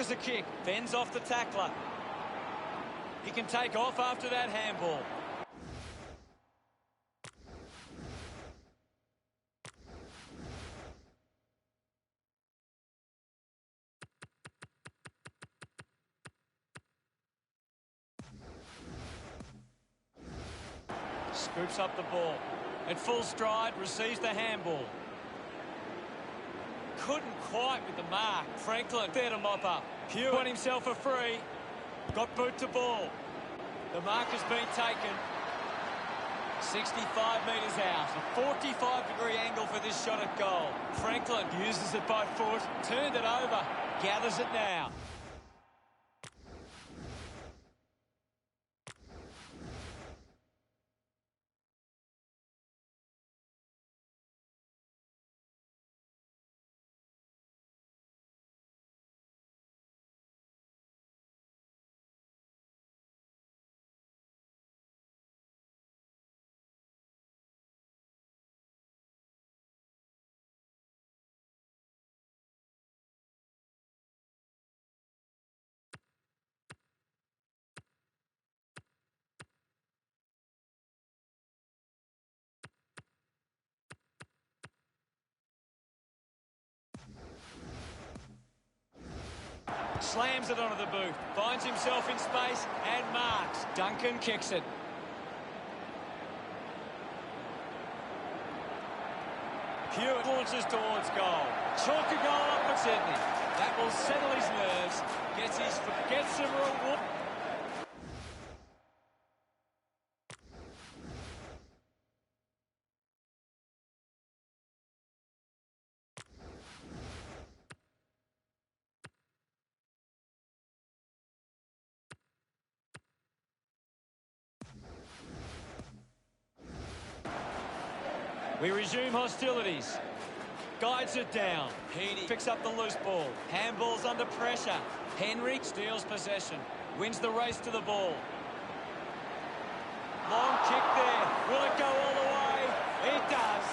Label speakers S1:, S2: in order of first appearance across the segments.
S1: Offers a kick. Fends off the tackler. He can take off after that handball. Scoops up the ball. At full stride, receives the handball. Couldn't quite with the mark. Franklin there to mop up. Pugh won himself a free. Got boot to ball. The mark has been taken. 65 metres out. A 45-degree angle for this shot at goal. Franklin uses it by foot. Turned it over. Gathers it now. Slams it onto the boot. Finds himself in space and marks. Duncan kicks it. Hewitt launches towards goal. Chalk a goal up for Sydney. That will settle his nerves. Gets some reward. We resume hostilities. Guides it down. Heaney picks up the loose ball. Handball's under pressure. Henry steals possession. Wins the race to the ball. Long kick there. Will it go all the way? It does.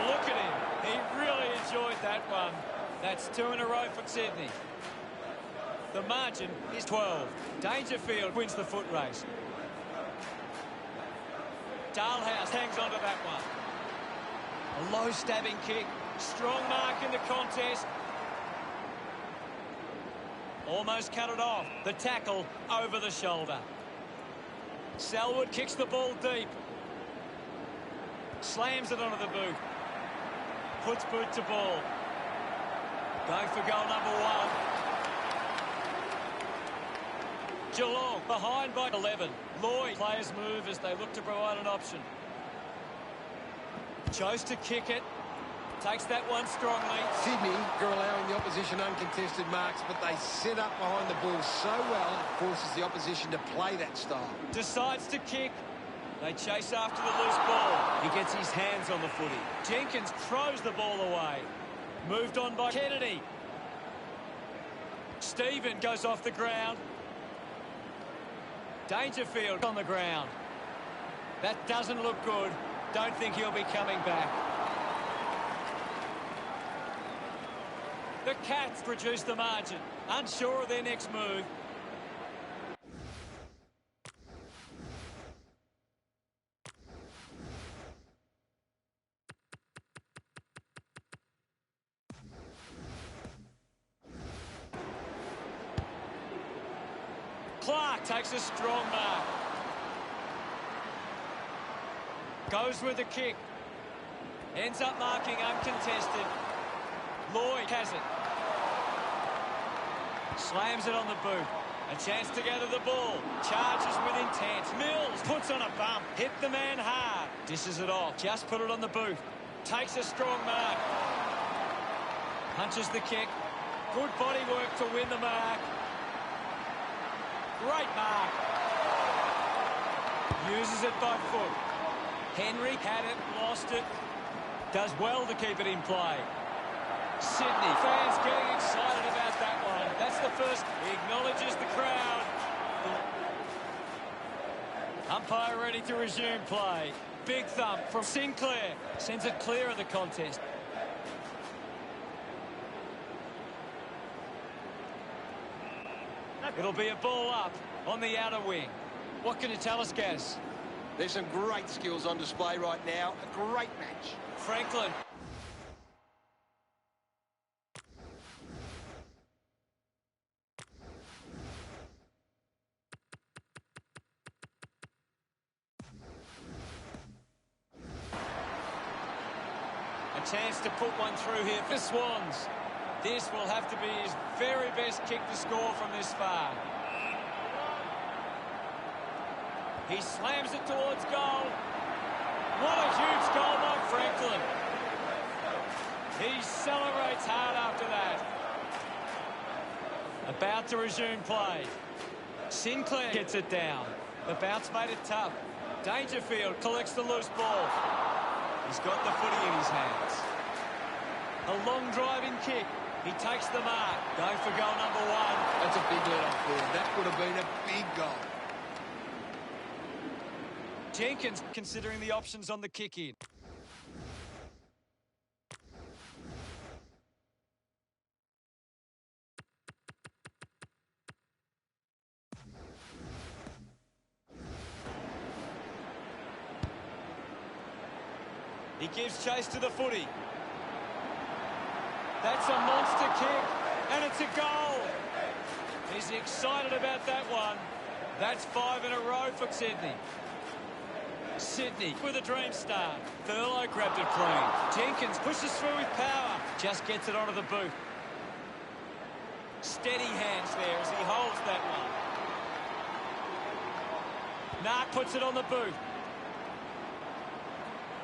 S1: Look at him. He really enjoyed that one. That's 2 in a row for Sydney. The margin is 12. Dangerfield wins the foot race. Dalhouse hangs on to that one. A low stabbing kick. Strong mark in the contest. Almost cut it off. The tackle over the shoulder. Selwood kicks the ball deep. Slams it onto the boot. Puts boot to ball. Going for goal number 1. Geelong behind by 11. Lloyd players move as they look to provide an option. Chose to kick it. Takes that one strongly.
S2: Sydney are allowing the opposition uncontested marks, but they set up behind the ball so well, it forces the opposition to play that style.
S1: Decides to kick. They chase after the loose ball. He gets his hands on the footy. Jenkins throws the ball away. Moved on by Kennedy. Stephen goes off the ground. Dangerfield on the ground. That doesn't look good. Don't think he'll be coming back. The Cats produce the margin. Unsure of their next move. Clark takes a strong mark. Goes with the kick. Ends up marking uncontested. Lloyd has it. Slams it on the boot. A chance to gather the ball. Charges with intent. Mills puts on a bump. Hit the man hard. Dishes it off. Just put it on the boot. Takes a strong mark. Punches the kick. Good body work to win the mark. Great mark. Uses it by foot. Henry had it, lost it. Does well to keep it in play. Sydney fans getting excited about that one. That's the first. He acknowledges the crowd. Umpire ready to resume play. Big thump from Sinclair. Sends it clear of the contest. It'll be a ball up on the outer wing. What can you tell us, Gaz?
S2: There's some great skills on display right now. A great match.
S1: Franklin. A chance to put one through here for Swans. This will have to be his very best kick to score from this far. He slams it towards goal. What a huge goal by Franklin. He celebrates hard after that. About to resume play. Sinclair gets it down. The bounce made it tough. Dangerfield collects the loose ball. He's got the footy in his hands. A long driving kick. He takes the mark. Going for goal number one.
S2: That's a big let-off there. That would have been a big goal.
S1: Jenkins considering the options on the kick-in. He gives chase to the footy. That's a monster kick, and it's a goal. He's excited about that one. That's 5 in a row for Sydney. Sydney with a dream start. Thurlow grabbed it clean. Jenkins pushes through with power. Just gets it onto the boot. Steady hands there as he holds that one. Nark puts it on the boot.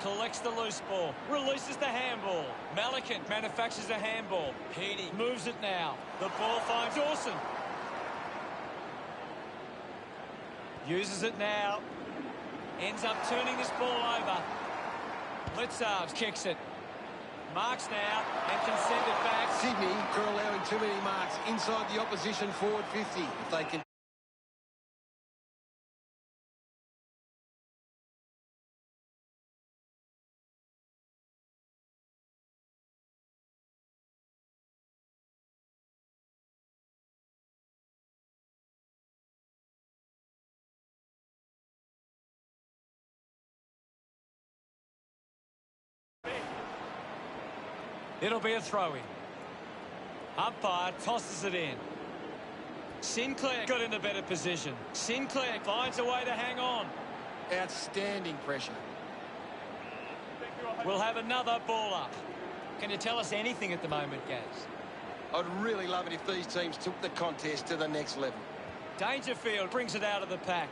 S1: Collects the loose ball. Releases the handball. Malikan manufactures a handball. Heaney moves it now. The ball finds Dawson. Uses it now. Ends up turning this ball over. Litzarves kicks it. Marks now and can send it back.
S2: Sydney for allowing too many marks inside the opposition forward 50. If they can.
S1: It'll be a throw-in. Umpire tosses it in. Sinclair got in a better position. Sinclair finds a way to hang on.
S2: Outstanding pressure.
S1: We'll have another ball up. Can you tell us anything at the moment, Gaz?
S2: I'd really love it if these teams took the contest to the next level.
S1: Dangerfield brings it out of the pack.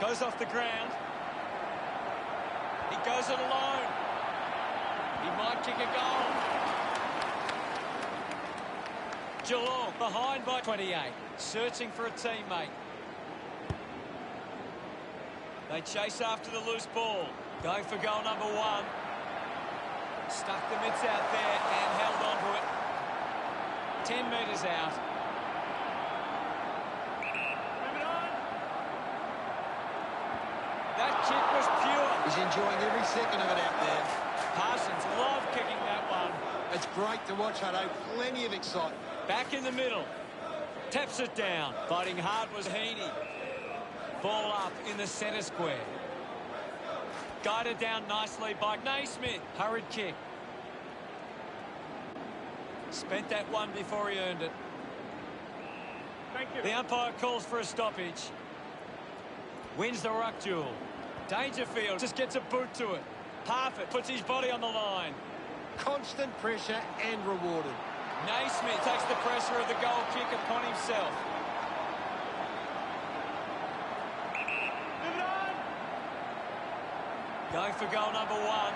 S1: Goes off the ground. He goes it alone. He might kick a goal. Geelong behind by 28. Searching for a teammate. They chase after the loose ball. Going for goal number one. Stuck the mitts out there and held on to it. 10 metres out. That kick was pure.
S2: He's enjoying every second of it out there.
S1: Parsons loved kicking that one.
S2: It's great to watch, Hutto. Plenty of excitement.
S1: Back in the middle. Taps it down. Fighting hard was Heaney. Ball up in the centre square. Guided down nicely by Naismith. Hurried kick. Spent that one before he earned it.
S3: Thank you.
S1: The umpire calls for a stoppage. Wins the ruck duel. Dangerfield just gets a boot to it. Parfitt puts his body on the line.
S2: Constant pressure and rewarded.
S1: Naismith takes the pressure of the goal kick upon himself. Going for goal number one.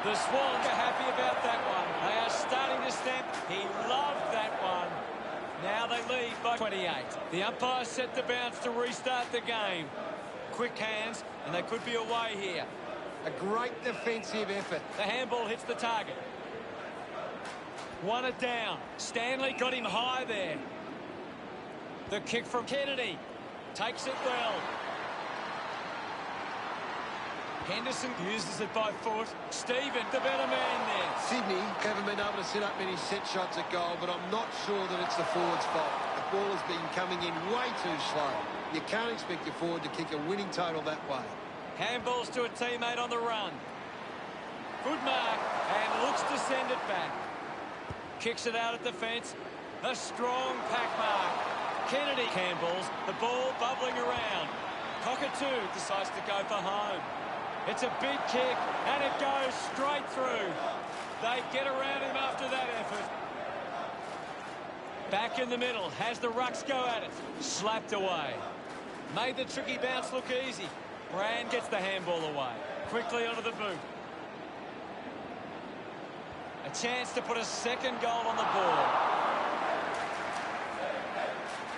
S1: The Swans are happy about that one. They are starting to stamp. He loved that one. Now they lead by 28. The umpire set the bounce to restart the game. Quick hands, and they could be away here.
S2: A great defensive effort.
S1: The handball hits the target. Won it down. Stanley got him high there. The kick from Kennedy. Takes it well. Henderson uses it by foot. Stephen, the better man there.
S2: Sydney haven't been able to set up many set shots at goal, but I'm not sure that it's the forward's fault. The ball has been coming in way too slow. You can't expect your forward to kick a winning total that way.
S1: Handballs to a teammate on the run. Good mark, and looks to send it back. Kicks it out at the fence. A strong pack mark. Kennedy handballs, the ball bubbling around. Cockatoo decides to go for home. It's a big kick, and it goes straight through. They get around him after that effort. Back in the middle, has the rucks go at it. Slapped away. Made the tricky bounce look easy. Brand gets the handball away. Quickly onto the boot. A chance to put a second goal on the board.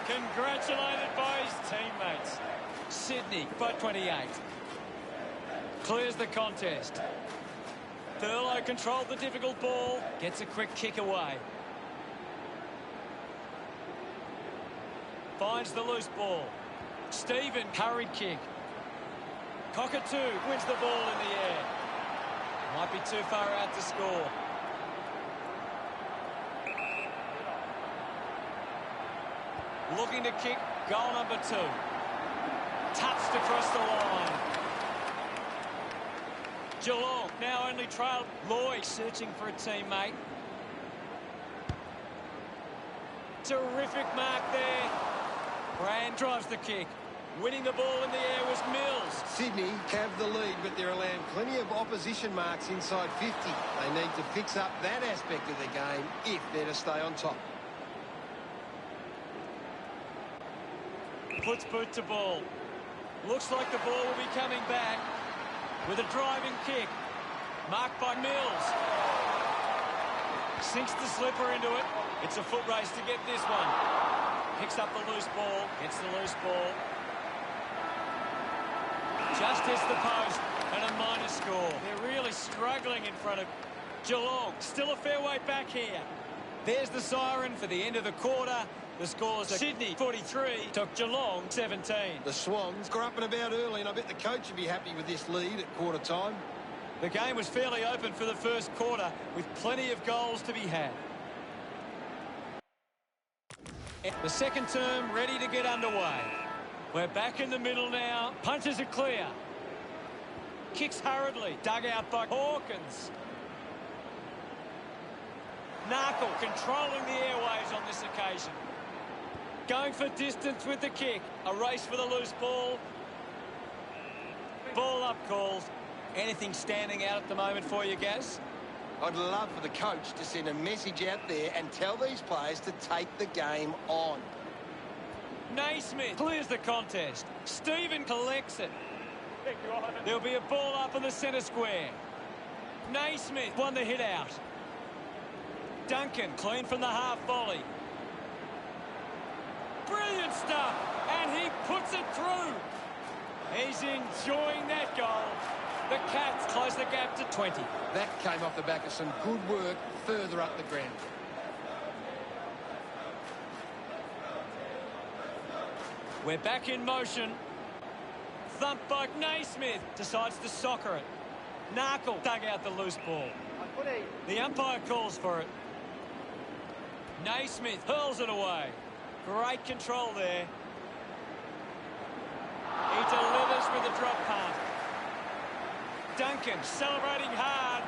S1: Congratulated by his teammates. Sydney by 28. Clears the contest. Thurlow controlled the difficult ball. Gets a quick kick away. Finds the loose ball. Stephen, hurried kick. Cockatoo wins the ball in the air. Might be too far out to score. Looking to kick goal number 2. Touched across the line. Geelong now only trailed. Lloyd searching for a teammate. Terrific mark there. Brand drives the kick. Winning the ball in the air was Mills.
S2: Sydney have the lead, but they're allowing plenty of opposition marks inside 50. They need to fix up that aspect of the game if they're to stay on top.
S1: Puts boot to ball. Looks like the ball will be coming back with a driving kick. Marked by Mills. Sinks the slipper into it. It's a foot race to get this one. Picks up the loose ball. Gets the loose ball. Just hits the post and a minor score. They're really struggling in front of Geelong. Still a fair way back here. There's the siren for the end of the quarter. The scores are Sydney 43 to Geelong 17.
S2: The Swans got up and about early, and I bet the coach would be happy with this lead at quarter time.
S1: The game was fairly open for the first quarter with plenty of goals to be had. The second term ready to get underway. We're back in the middle now. Punches are clear. Kicks hurriedly. Dug out by Hawkins. Narkle controlling the airways on this occasion. Going for distance with the kick. A race for the loose ball. Ball up calls. Anything standing out at the moment for you, Gaz?
S2: I'd love for the coach to send a message out there and tell these players to take the game on.
S1: Naismith clears the contest. Stephen collects it. There'll be a ball up in the centre square. Naismith won the hit out. Duncan clean from the half volley. Brilliant stuff, and he puts it through. He's enjoying that goal. The Cats close the gap to 20.
S2: That came off the back of some good work further up the ground.
S1: We're back in motion. Thump by Naismith. Decides to soccer it. Narkle dug out the loose ball. The umpire calls for it. Naismith hurls it away. Great control there. He delivers with a drop punt. Duncan celebrating hard.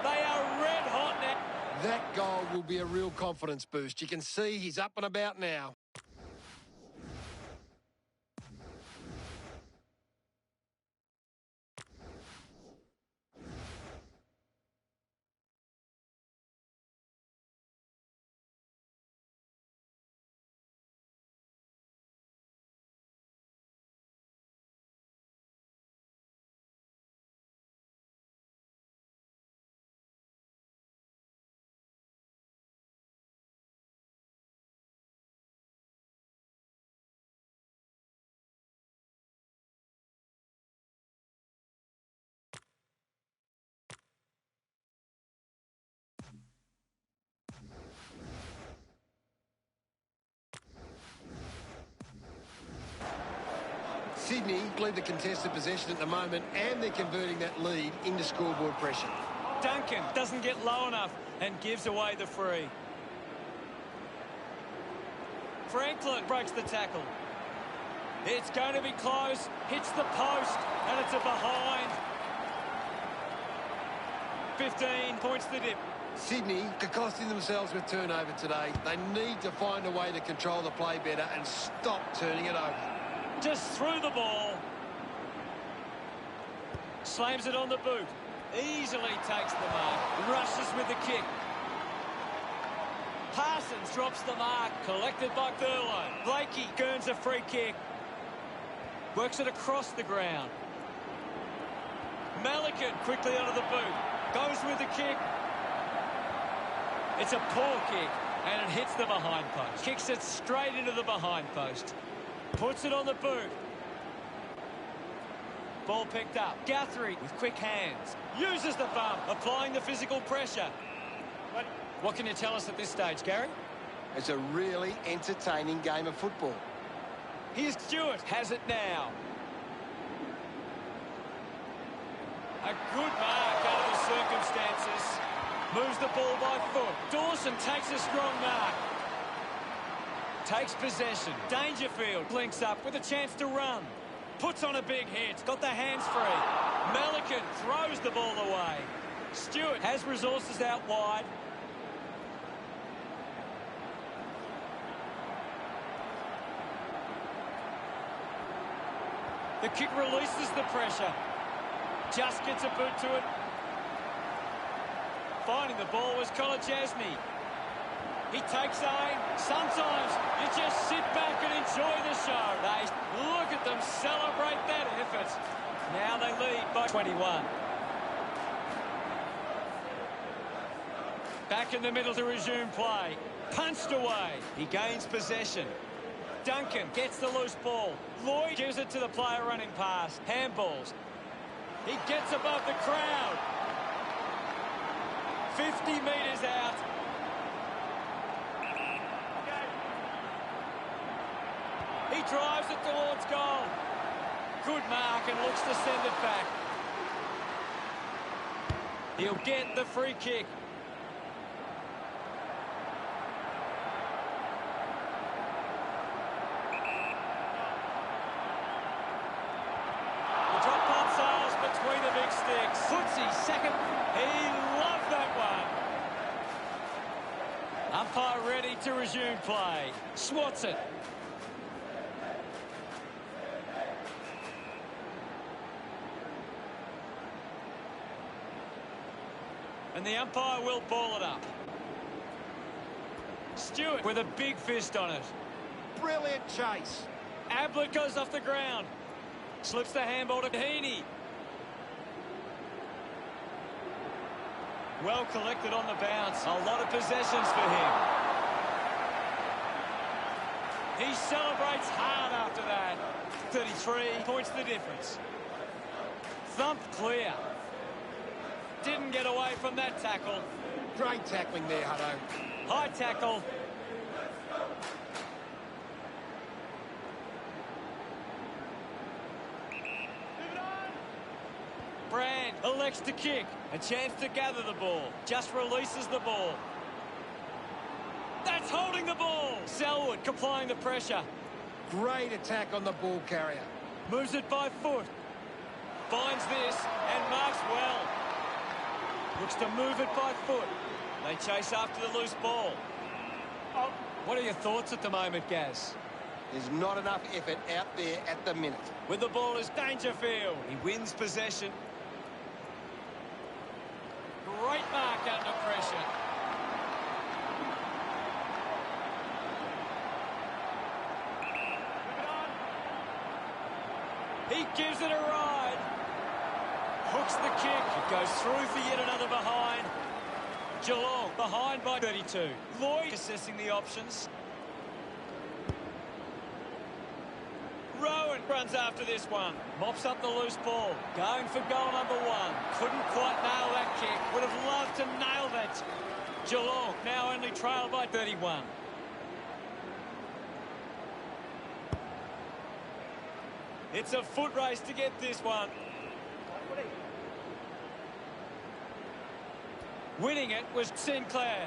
S1: They are red hot now.
S2: That goal will be a real confidence boost. You can see he's up and about now. Sydney lead the contested possession at the moment, and they're converting that lead into scoreboard pressure.
S1: Duncan doesn't get low enough and gives away the free. Franklin breaks the tackle. It's going to be close. Hits the post, and it's a behind. 15 points the dip.
S2: Sydney are costing themselves with turnover today. They need to find a way to control the play better and stop turning it over.
S1: Just threw the ball. Slams it on the boot. Easily takes the mark. Rushes with the kick. Parsons drops the mark. Collected by Thurlow. Blakey earns a free kick. Works it across the ground. Malikan quickly onto the boot. Goes with the kick. It's a poor kick, and it hits the behind post. Kicks it straight into the behind post. Puts it on the boot. Ball picked up. Guthrie with quick hands. Uses the bump, applying the physical pressure. What can you tell us at this stage, Gary?
S2: It's a really entertaining game of football.
S1: Here's Stewart. Has it now. A good mark under the circumstances. Moves the ball by foot. Dawson takes a strong mark. Takes possession. Dangerfield links up with a chance to run. Puts on a big hit. Got the hands free. Malikan throws the ball away. Stewart has resources out wide. The kick releases the pressure. Just gets a boot to it. Finding the ball was Kolajasny. He takes aim. Sometimes you just sit back and enjoy the show. They look at them celebrate that effort. Now they lead by 21. Back in the middle to resume play. Punched away. He gains possession. Duncan gets the loose ball. Lloyd gives it to the player running past. Handballs. He gets above the crowd. 50 metres out. He drives it towards goal. Good mark and looks to send it back. He'll get the free kick. The drop punt sails between the big sticks. Footy second. He loved that one. Umpire ready to resume play. Swats it. And the umpire will ball it up. Stewart with a big fist on it.
S2: Brilliant chase.
S1: Ablett goes off the ground. Slips the handball to Heaney. Well collected on the bounce. A lot of possessions for him. He celebrates hard after that. 33 points the difference. Thumped clear. Didn't get away from that tackle.
S2: Great tackling there, Hutto.
S1: High tackle. Brand elects to kick. A chance to gather the ball. Just releases the ball. That's holding the ball. Selwood applying the pressure.
S2: Great attack on the ball carrier.
S1: Moves it by foot. Finds this and marks well. Looks to move it by foot. They chase after the loose ball. Oh. What are your thoughts at the moment, Gaz?
S2: There's not enough effort out there at the minute.
S1: With the ball is Dangerfield. He wins possession. Great mark under pressure. He gives it a ride. Hooks the kick. It goes through for yet another behind. Geelong behind by 32. Lloyd assessing the options. Rowan runs after this one. Mops up the loose ball. Going for goal number one. Couldn't quite nail that kick. Would have loved to nail that. Geelong now only trailed by 31. It's a foot race to get this one. Winning it was Sinclair.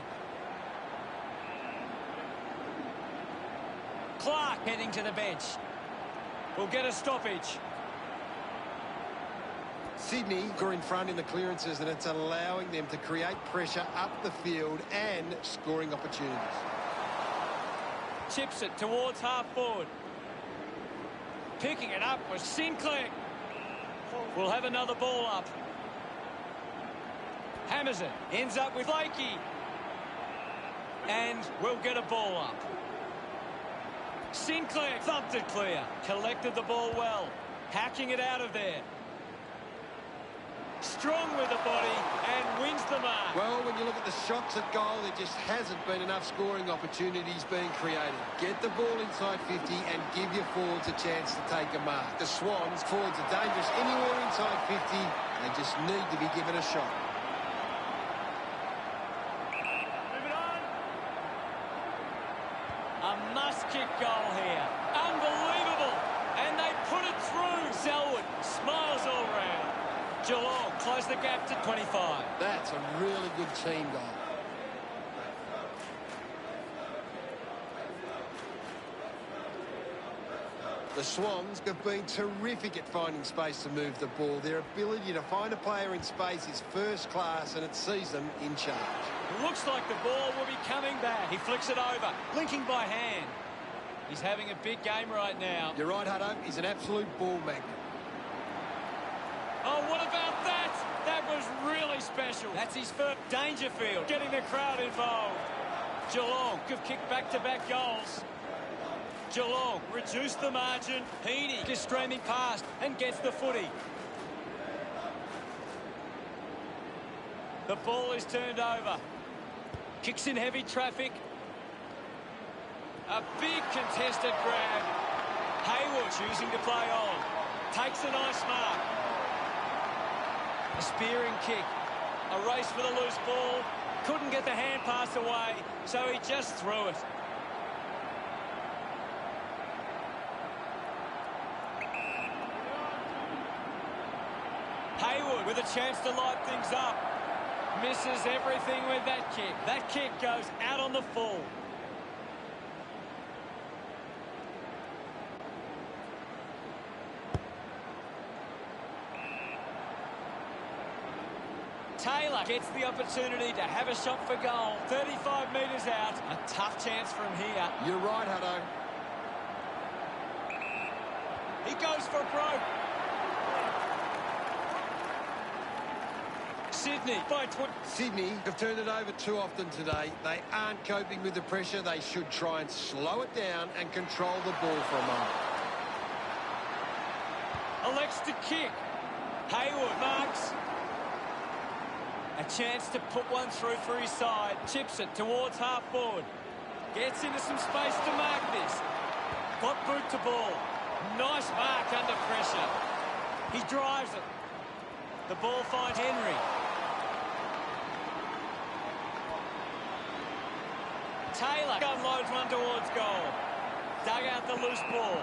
S1: Clark heading to the bench. We'll get a stoppage.
S2: Sydney are in front in the clearances, and it's allowing them to create pressure up the field and scoring opportunities.
S1: Chips it towards half forward. Picking it up was Sinclair. We'll have another ball up. Hammers it. Ends up with Lakey. And we'll get a ball up. Sinclair thumped it clear. Collected the ball well. Hacking it out of there. Strong with the body and wins the mark.
S2: Well, when you look at the shots at goal, there just hasn't been enough scoring opportunities being created. Get the ball inside 50 and give your forwards a chance to take a mark. The Swans forwards are dangerous anywhere inside 50. They just need to be given a shot.
S3: Move it on.
S1: A must-kick goal here. Unbelievable. And they put it through. Selwood smiles all round. Geelong close the gap to 25.
S2: That's a really good team goal. The Swans have been terrific at finding space to move the ball. Their ability to find a player in space is first class, and it sees them in charge.
S1: Looks like the ball will be coming back. He flicks it over, linking by hand. He's having a big game right now.
S2: You're right, Hutto. He's an absolute ball magnet.
S1: Oh, what about that? That was really special. That's his first. Dangerfield getting the crowd involved. Geelong have kicked back-to-back goals. Geelong reduced the margin. Heaney is streaming past and gets the footy. The ball is turned over. Kicks in heavy traffic. A big contested grab. Hayward choosing to play on. Takes a nice mark. A spearing kick. A race for the loose ball. Couldn't get the hand pass away, so he just threw it. Hayward with a chance to light things up. Misses everything with that kick. That kick goes out on the full. Taylor gets the opportunity to have a shot for goal. 35 metres out. A tough chance from here.
S2: You're right, Hutto.
S1: He goes for broke. Sydney by 20.
S2: Sydney have turned it over too often today. They aren't coping with the pressure. They should try and slow it down and control the ball for a moment.
S1: Elects to kick. Hayward marks. A chance to put one through for his side. Chips it towards half forward. Gets into some space to mark this. Got boot to ball. Nice mark under pressure. He drives it. The ball finds Henry. Taylor unloads one towards goal. Dug out the loose ball.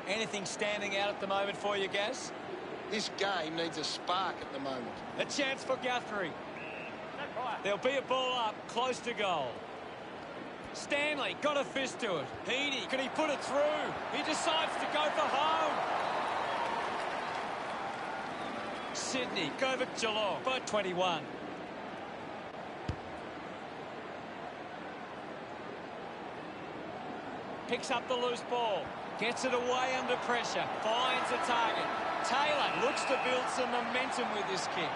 S1: Anything standing out at the moment for you, Gaz?
S2: This game needs a spark at the moment.
S1: A chance for Guthrie. There'll be a ball up, close to goal. Stanley got a fist to it. Heaney, can he put it through? He decides to go for home. Sydney go for Geelong by 21. Picks up the loose ball. Gets it away under pressure. Finds a target. Taylor looks to build some momentum with this kick.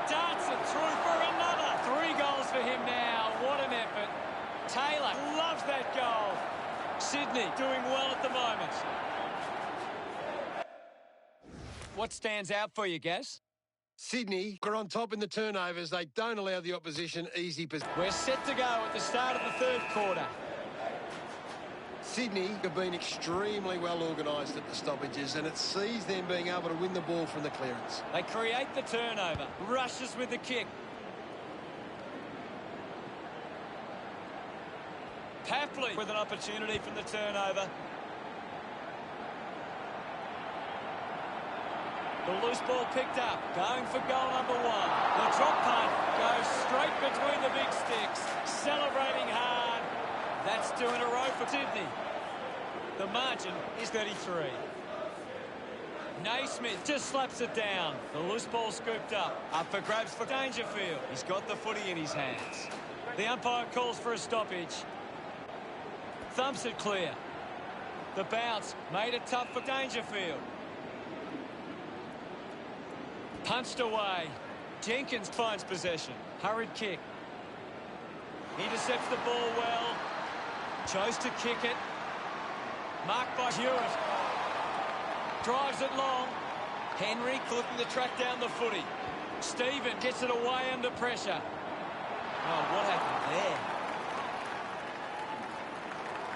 S1: Darts it through for another. 3 goals for him now. What an effort. Taylor loves that goal. Sydney doing well at the moment. What stands out for you, Gaz?
S2: Sydney are on top in the turnovers. They don't allow the opposition easy position.
S1: We're set to go at the start of the third quarter.
S2: Sydney have been extremely well organised at the stoppages, and it sees them being able to win the ball from the clearance.
S1: They create the turnover. Rushes with the kick. Papley with an opportunity from the turnover. The loose ball picked up, going for goal number 1. The drop punt goes straight between the big sticks, celebrating hard. That's 2 in a row for Sydney. The margin is 33. Naismith just slaps it down. The loose ball scooped up. Up for grabs for Dangerfield. He's got the footy in his hands. The umpire calls for a stoppage. Thumps it clear. The bounce made it tough for Dangerfield. Punched away. Jenkins finds possession. Hurried kick. Intercepts the ball well. Chose to kick it. Marked by Hewitt. Drives it long. Henry looking to track down the footy. Stephen gets it away under pressure. Oh, what happened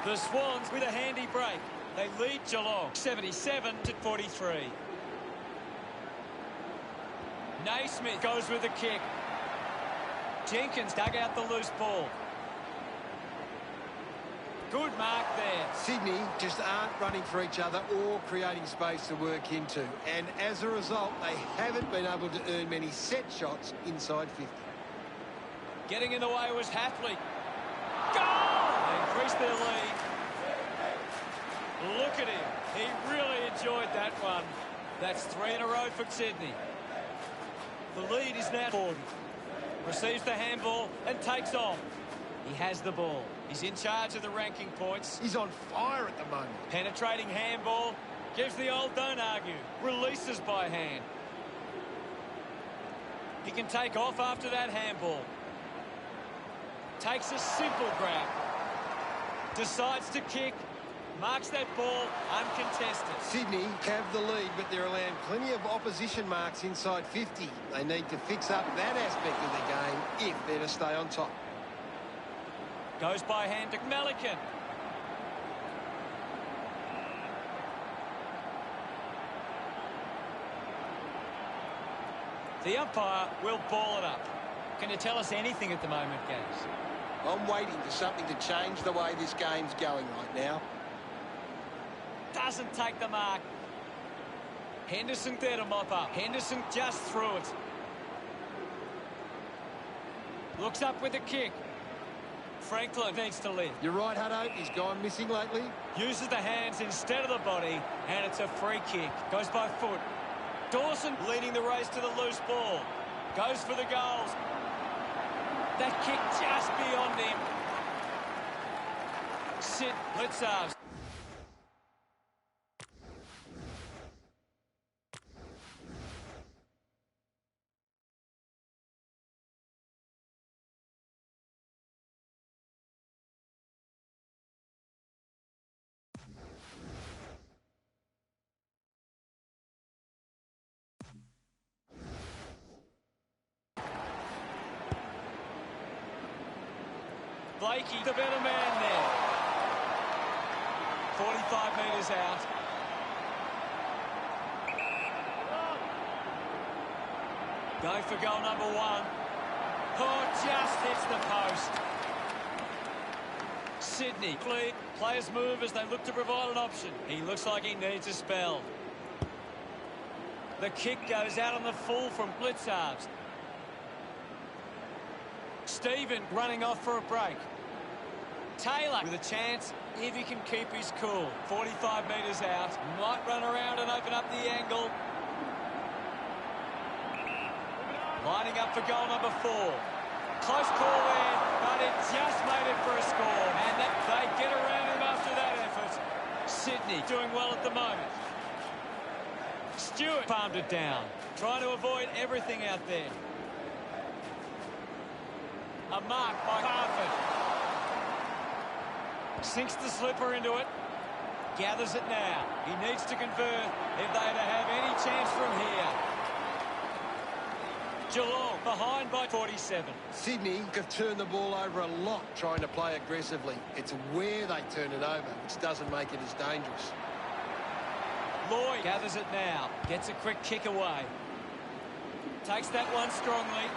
S1: there? The Swans with a handy break. They lead Geelong 77-43. Naismith goes with the kick. Jenkins dug out the loose ball. Good mark there.
S2: Sydney just aren't running for each other or creating space to work into. And as a result, they haven't been able to earn many set shots inside 50.
S1: Getting in the way was Hapley. Goal! They increased their lead. Look at him. He really enjoyed that one. That's 3 in a row for Sydney. The lead is now 40. Receives the handball and takes off. He has the ball. He's in charge of the ranking points.
S2: He's on fire at the moment.
S1: Penetrating handball. Gives the old don't argue. Releases by hand. He can take off after that handball. Takes a simple grab. Decides to kick. Marks that ball uncontested.
S2: Sydney have the lead, but they're allowing plenty of opposition marks inside 50. They need to fix up that aspect of the game if they're to stay on top.
S1: Goes by hand to Melican. The umpire will ball it up. Can you tell us anything at the moment, Gaz?
S2: I'm waiting for something to change the way this game's going right now.
S1: Doesn't take the mark. Henderson there to mop up. Henderson just threw it. Looks up with a kick. Franklin needs to lift.
S2: You're right, Hutto. He's gone missing lately.
S1: Uses the hands instead of the body, and it's a free kick. Goes by foot. Dawson leading the race to the loose ball. Goes for the goals. That kick just beyond him. Sid Blitzarves. Blakey, the better man there. 45 metres out. Going for goal number 1. Oh, just hits the post. Sydney. Players move as they look to provide an option. He looks like he needs a spell. The kick goes out on the full from Blitzarves. Stephen running off for a break. Taylor with a chance if he can keep his cool. 45 metres out. Might run around and open up the angle. Lining up for goal number 4. Close call there, but it just made it for a score. And they get around him after that effort. Sydney doing well at the moment. Stewart palmed it down. Trying to avoid everything out there. A mark by Harford. Sinks the slipper into it. Gathers it now. He needs to convert if they are to have any chance from here. Geelong behind by 47.
S2: Sydney have turned the ball over a lot trying to play aggressively. It's where they turn it over, which doesn't make it as dangerous.
S1: Lloyd gathers it now. Gets a quick kick away. Takes that one strongly.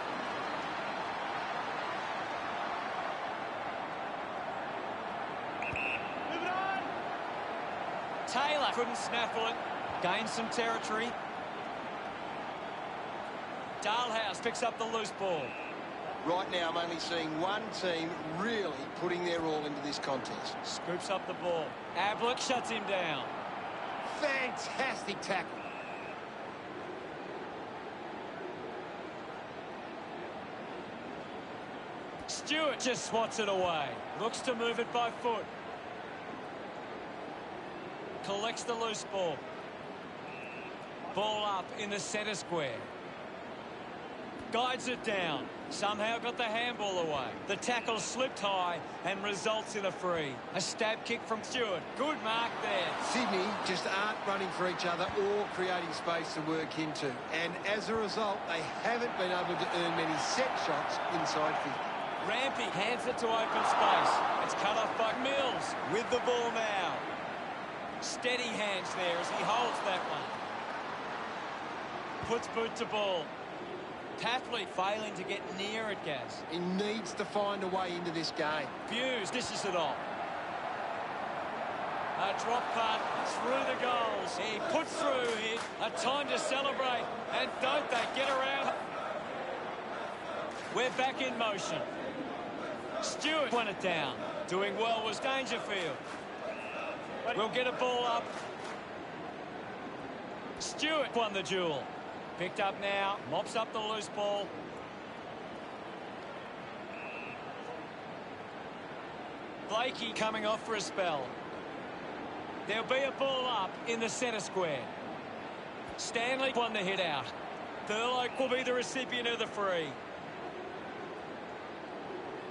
S3: Move it on.
S1: Taylor couldn't snaffle it. Gains some territory. Dalhouse picks up the loose ball.
S2: Right now, I'm only seeing one team really putting their all into this contest.
S1: Scoops up the ball. Ablett shuts him down.
S2: Fantastic tackle.
S1: Stewart just swats it away. Looks to move it by foot. Collects the loose ball. Ball up in the centre square. Guides it down. Somehow got the handball away. The tackle slipped high and results in a free. A stab kick from Stewart. Good mark there.
S2: Sydney just aren't running for each other or creating space to work into. And as a result, they haven't been able to earn many set shots inside 50.
S1: Rampy hands it to open space. It's cut off by Mills with the ball now. Steady hands there as he holds that one. Puts boot to ball. Tapley failing to get near it, Gaz.
S2: He needs to find a way into this game.
S1: Hughes dishes it off. A drop punt through the goals. He puts through it. A time to celebrate. And don't they get around? We're back in motion. Stewart won it down. Doing well was Dangerfield. We'll get a ball up. Stewart won the duel. Picked up now. Mops up the loose ball. Blakey coming off for a spell. There'll be a ball up in the centre square. Stanley won the hit out. Thurlow will be the recipient of the free.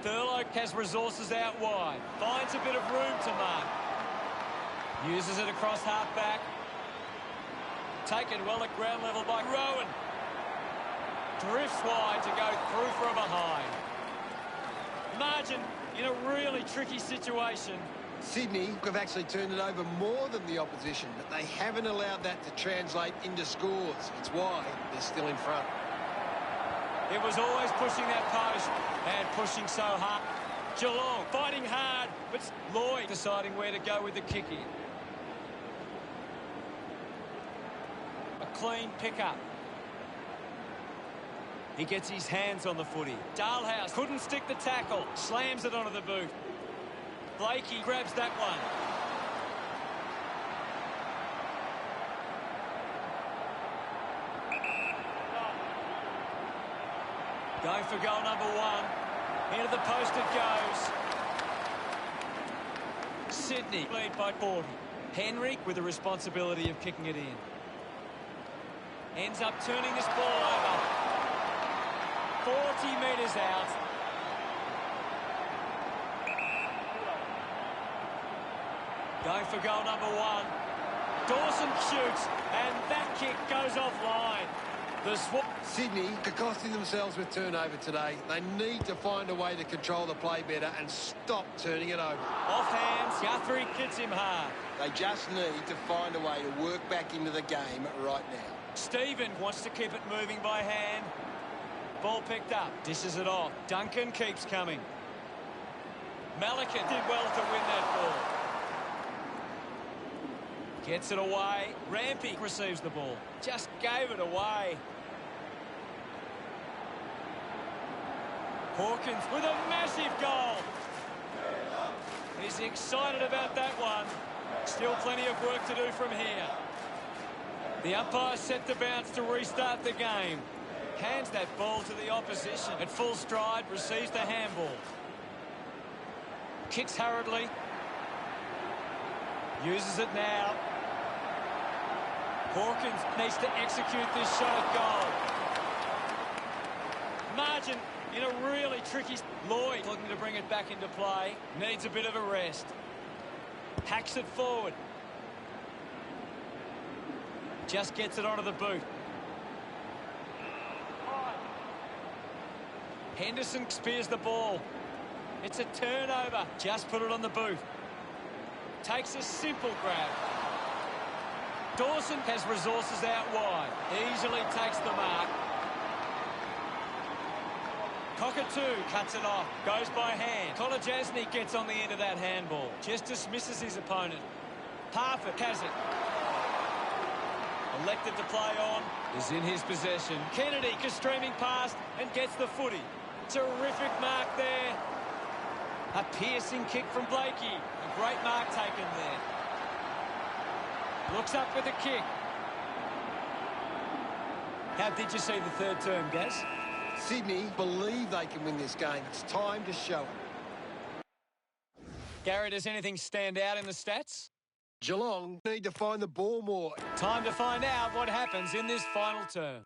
S1: Thurlow has resources out wide. Finds a bit of room to mark. Uses it across half-back. Taken well at ground level by Rowan. Drifts wide to go through for a behind. Margin in a really tricky situation.
S2: Sydney have actually turned it over more than the opposition, but they haven't allowed that to translate into scores. It's why they're still in front.
S1: It was always pushing that post and pushing so hard. Geelong fighting hard, but Lloyd deciding where to go with the kick in. A clean pickup. He gets his hands on the footy. Dalhouse couldn't stick the tackle. Slams it onto the boot. Blakey grabs that one. Going for goal number one. Into the post it goes. Sydney lead by 40. Henry with the responsibility of kicking it in. Ends up turning this ball over. 40 metres out. Going for goal number one. Dawson shoots, and that kick goes offline. The
S2: Sydney are costing themselves with turnover today. They need to find a way to control the play better and stop turning it over.
S1: Off hands, Guthrie hits him hard.
S2: They just need to find a way to work back into the game right now.
S1: Stephen wants to keep it moving by hand. Ball picked up, dishes it off. Duncan keeps coming. Malakin did well to win that ball. Gets it away. Rampy receives the ball. Just gave it away. Hawkins with a massive goal. He's excited about that one. Still plenty of work to do from here. The umpire set to bounce to restart the game. Hands that ball to the opposition. At full stride, receives the handball. Kicks hurriedly. Uses it now. Hawkins needs to execute this shot at goal. Margin in a really tricky... Lloyd looking to bring it back into play. Needs a bit of a rest. Hacks it forward. Just gets it onto the boot. Henderson spears the ball. It's a turnover. Just put it on the boot. Takes a simple grab. Dawson has resources out wide. Easily takes the mark. Cockatoo cuts it off. Goes by hand. Kolajasny gets on the end of that handball. Just dismisses his opponent. Parfitt has it. Elected to play on. Is in his possession. Kennedy streaming past and gets the footy. Terrific mark there. A piercing kick from Blakey. A great mark taken there. Looks up with a kick. How did you see the third term, Gaz?
S2: Sydney believe they can win this game. It's time to show it.
S1: Gary, does anything stand out in the stats?
S2: Geelong need to find the ball more.
S1: Time to find out what happens in this final term.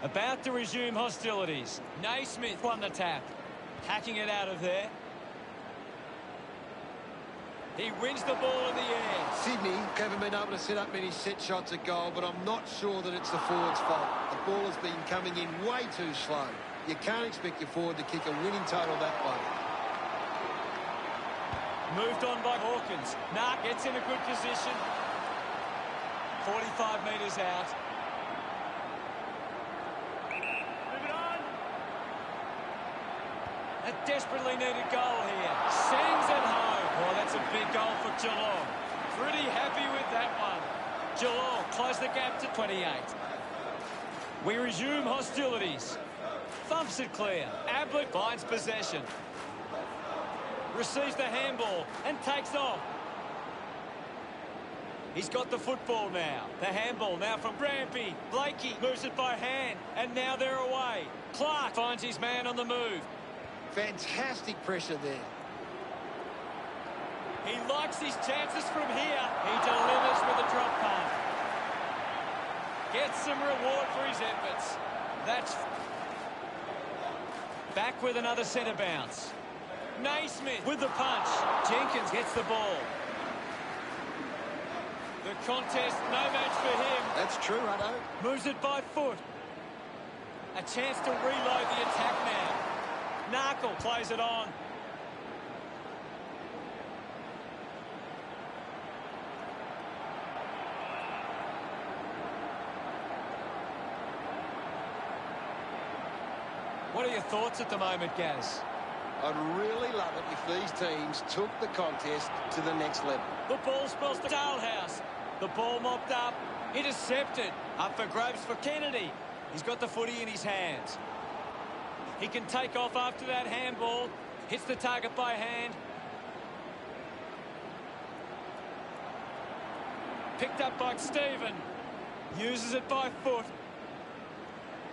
S1: About to resume hostilities. Naismith won the tap. Hacking it out of there. He wins the ball in the air.
S2: Sydney haven't been able to set up many set shots at goal, but I'm not sure that it's the forward's fault. The ball has been coming in way too slow. You can't expect your forward to kick a winning total that way.
S1: Moved on by Hawkins. Gets in a good position. 45 metres out. A desperately needed goal here. Sends it home. Oh, that's a big goal for Geelong. Pretty happy with that one. Geelong close the gap to 28. We resume hostilities. Thumps it clear. Ablett finds possession. Receives the handball and takes off. He's got the football now. The handball now from Rampy. Blakey moves it by hand, and now they're away. Clark finds his man on the move.
S2: Fantastic pressure there.
S1: He likes his chances from here. He delivers with a drop punt. Gets some reward for his efforts. That's back with another centre bounce. Naismith with the punch. Jenkins gets the ball. The contest, no match for him.
S2: That's true, Hutto.
S1: Moves it by foot. A chance to reload the attack now. Narkle plays it on. What are your thoughts at the moment, Gaz?
S2: I'd really love it if these teams took the contest to the next level.
S1: The ball spells to Dalehouse. The ball mopped up. Intercepted. Up for grabs for Kennedy. He's got the footy in his hands. He can take off after that handball. Hits the target by hand. Picked up by Stephen. Uses it by foot.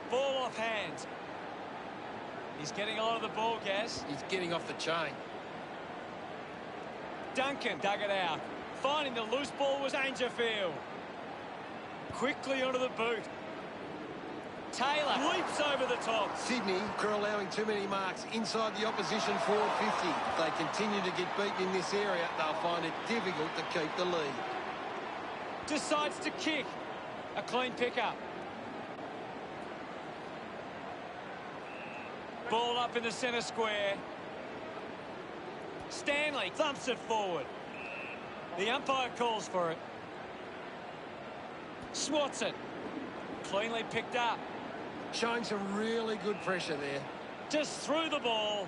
S1: Ball off hands. He's getting a lot of the ball, Gaz.
S2: He's getting off the chain.
S1: Duncan dug it out. Finding the loose ball was Dangerfield. Quickly onto the boot. Taylor leaps over the top.
S2: Sydney are allowing too many marks inside the opposition forward 50. If they continue to get beaten in this area, they'll find it difficult to keep the lead.
S1: Decides to kick. A clean pickup. Ball up in the centre square. Stanley thumps it forward. The umpire calls for it. Swats it. Cleanly picked up.
S2: Showing some really good pressure there.
S1: Just threw the ball.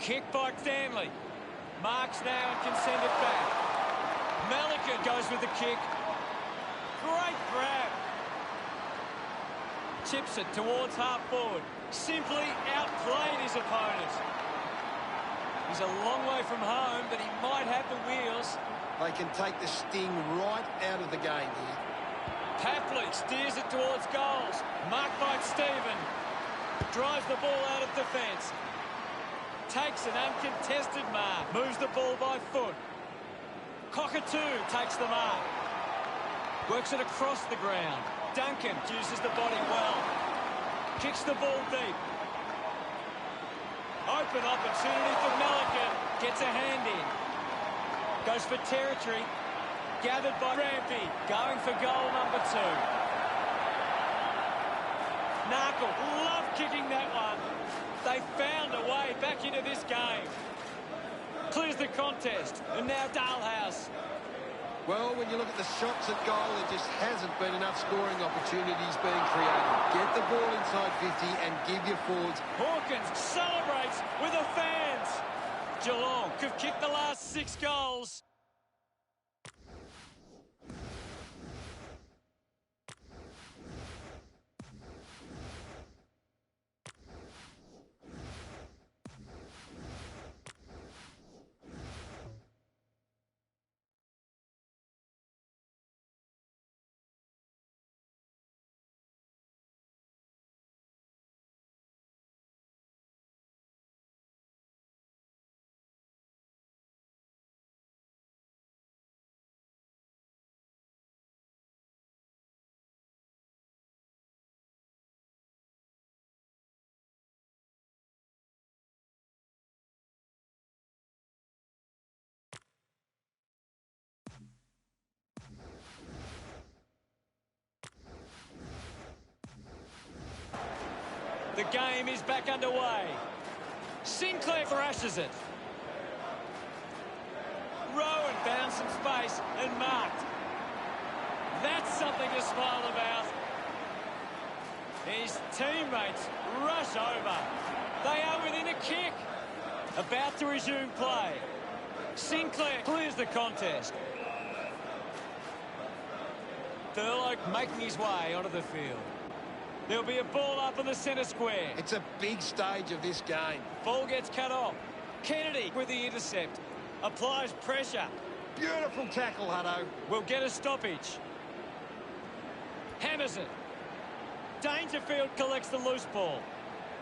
S1: Kick by Stanley. Marks now and can send it back. Malika goes with the kick. Great grab. Chips it towards half forward. Simply outplayed his opponent. He's a long way from home, but he might have the wheels.
S2: They can take the sting right out of the game here.
S1: Papley steers it towards goals. Marked by Stephen. Drives the ball out of defence. Takes an uncontested mark. Moves the ball by foot. Cockatoo takes the mark. Works it across the ground. Duncan uses the body well. Kicks the ball deep. Open opportunity for Milliken. Gets a hand in. Goes for territory. Gathered by Rampy. Going for goal number 2. Narkle love kicking that one. They found a way back into this game. Clears the contest. And now Dalhouse.
S2: Well, when you look at the shots at goal, there just hasn't been enough scoring opportunities being created. Get the ball inside 50 and give your forwards.
S1: Hawkins celebrates with the fans. Geelong have kicked the last 6 goals. The game is back underway. Sinclair thrashes it. Rowan found some space and marked. That's something to smile about. His teammates rush over. They are within a kick. About to resume play. Sinclair clears the contest. Thurlow making his way onto the field. There'll be a ball up in the centre square.
S2: It's a big stage of this game.
S1: Ball gets cut off. Kennedy with the intercept. Applies pressure.
S2: Beautiful tackle, Hutto.
S1: Will get a stoppage. Hammers it. Dangerfield collects the loose ball.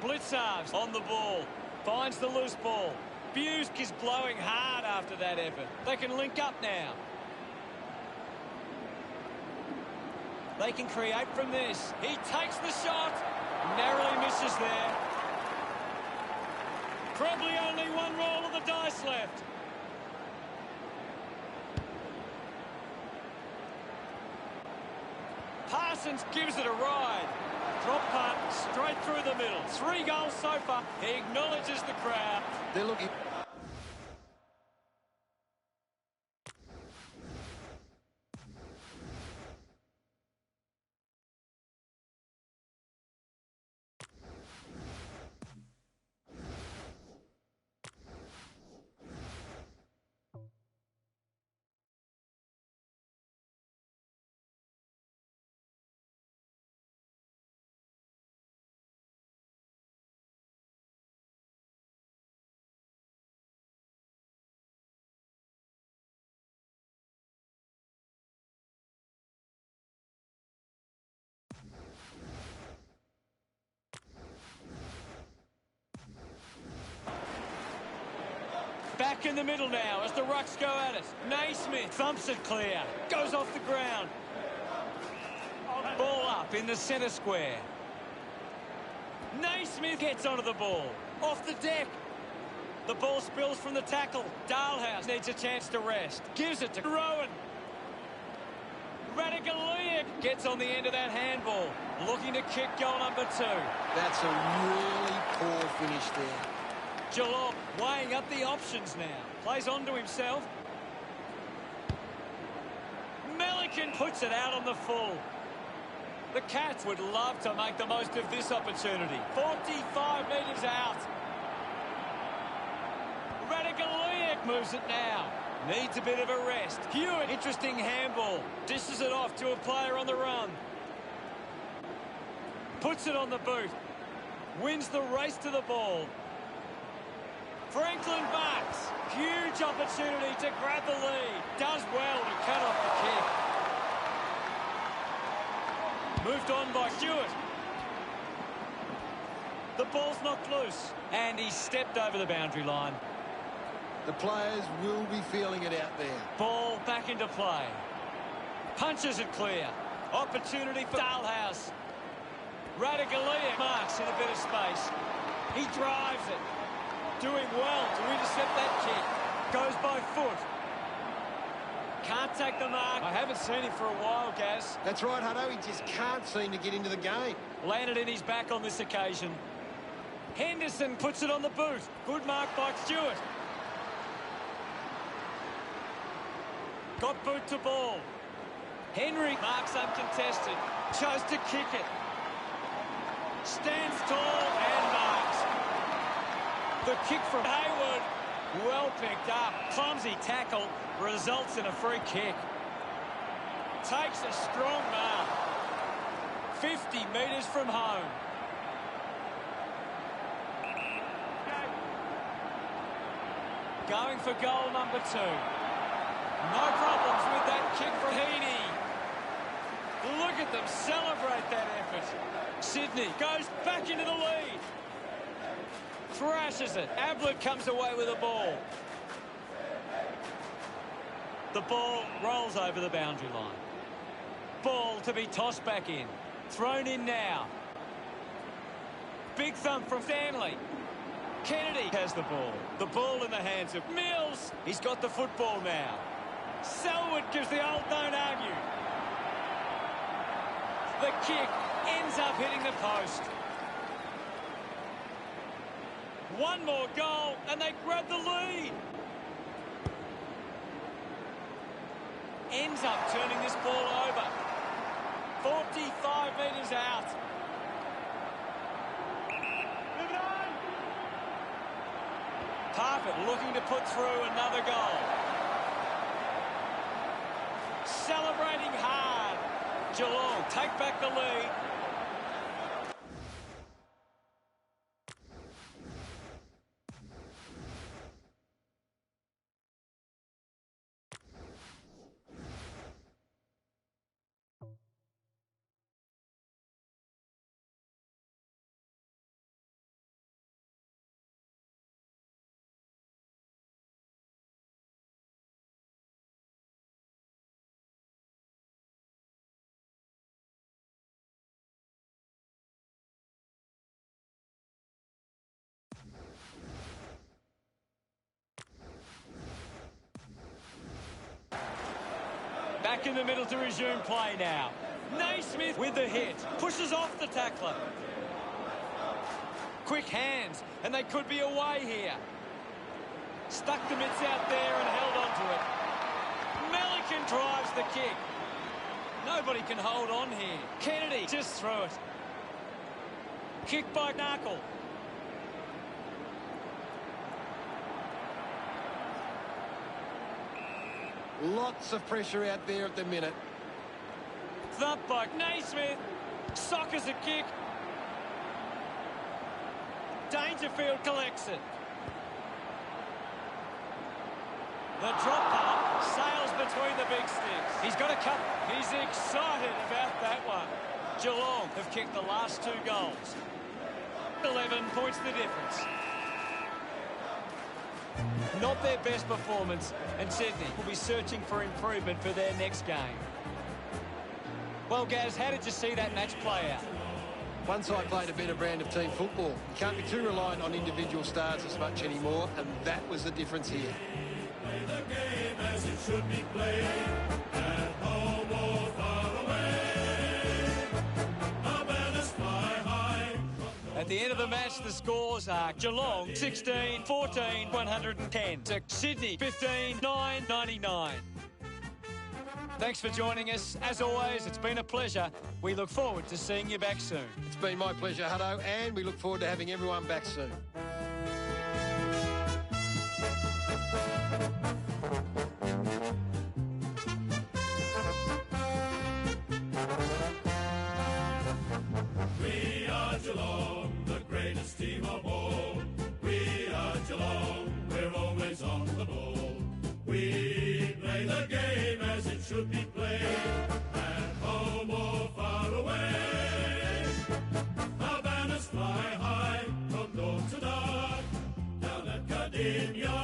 S1: Blitzarves on the ball. Finds the loose ball. Busk is blowing hard after that effort. They can link up now. They can create from this. He takes the shot. Narrowly misses there. Probably only one roll of the dice left. Parsons gives it a ride. Drop punt straight through the middle. 3 goals so far. He acknowledges the crowd.
S2: They're looking...
S1: Back in the middle now as the rucks go at it. Naismith thumps it clear. Goes off the ground. Ball up in the centre square. Naismith gets onto the ball. Off the deck. The ball spills from the tackle. Dalhouse needs a chance to rest. Gives it to Rowan. Radicaliak gets on the end of that handball. Looking to kick goal number 2.
S2: That's a really poor finish there.
S1: Geelong weighing up the options now. Plays on to himself. Melican puts it out on the full. The Cats would love to make the most of this opportunity. 45 metres out. Radicaliak moves it now. Needs a bit of a rest. Hewitt, interesting handball. Dishes it off to a player on the run. Puts it on the boot. Wins the race to the ball. Franklin backs. Huge opportunity to grab the lead. Does well to cut off the kick. Moved on by Stewart. The ball's knocked loose. And he stepped over the boundary line.
S2: The players will be feeling it out there.
S1: Ball back into play. Punches it clear. Opportunity for Dalhouse. Radicaliak marks in a bit of space. He drives it. Doing well to intercept that kick. Goes by foot. Can't take the mark. I haven't seen him for a while, Gaz.
S2: That's right, Hutto. He just can't seem to get into the game.
S1: Landed in his back on this occasion. Henderson puts it on the boot. Good mark by Stewart. Got boot to ball. Henry marks uncontested. Chose to kick it. Stands tall and marks. The kick from Hayward. Well picked up. Clumsy tackle. Results in a free kick. Takes a strong mark. 50 metres from home. Going for goal number 2. No problems with that kick from Heaney. Look at them celebrate that effort. Sydney goes back into the lead. Thrashes it. Ablett comes away with the ball. The ball rolls over the boundary line. Ball to be tossed back in. Thrown in now. Big thump from Stanley. Kennedy has the ball. The ball in the hands of Mills. He's got the football now. Selwood gives the old don't argue. The kick ends up hitting the post. One more goal and they grab the lead. Ends up turning this ball over. 45 metres out.
S3: Move it on.
S1: Parfitt looking to put through another goal. Celebrating hard. Geelong take back the lead. Back in the middle to resume play now. Naismith with the hit. Pushes off the tackler. Quick hands, and they could be away here. Stuck the mitts out there and held on to it. Melican drives the kick. Nobody can hold on here. Kennedy just threw it. Kick by Knuckle.
S2: Lots of pressure out there at the minute.
S1: Thump by Naismith. Sockers a kick. Dangerfield collects it. The drop punt sails between the big sticks. He's got a cut. He's excited about that one. Geelong have kicked the last 2 goals. 11 points the difference. Not their best performance, and Sydney will be searching for improvement for their next game. Well, Gaz, how did you see that match play out?
S2: One side played a better brand of team football. You can't be too reliant on individual stars as much anymore, and that was the difference here.
S4: Play the game as it should be played, at home or far away. Our banners fly high.
S1: At the end of the match, the scores are Geelong 16, 14, 110 to Sydney 15, 9, 99. Thanks for joining us. As always, it's been a pleasure. We look forward to seeing you back soon.
S2: It's been my pleasure, Hutto, and we look forward to having everyone back soon.
S4: We are Geelong, the greatest team of all. We are Geelong, we're always on the ball. We play the game as it should be played, at home or far away. Our banners fly high from dawn to dark, down at Gardenia.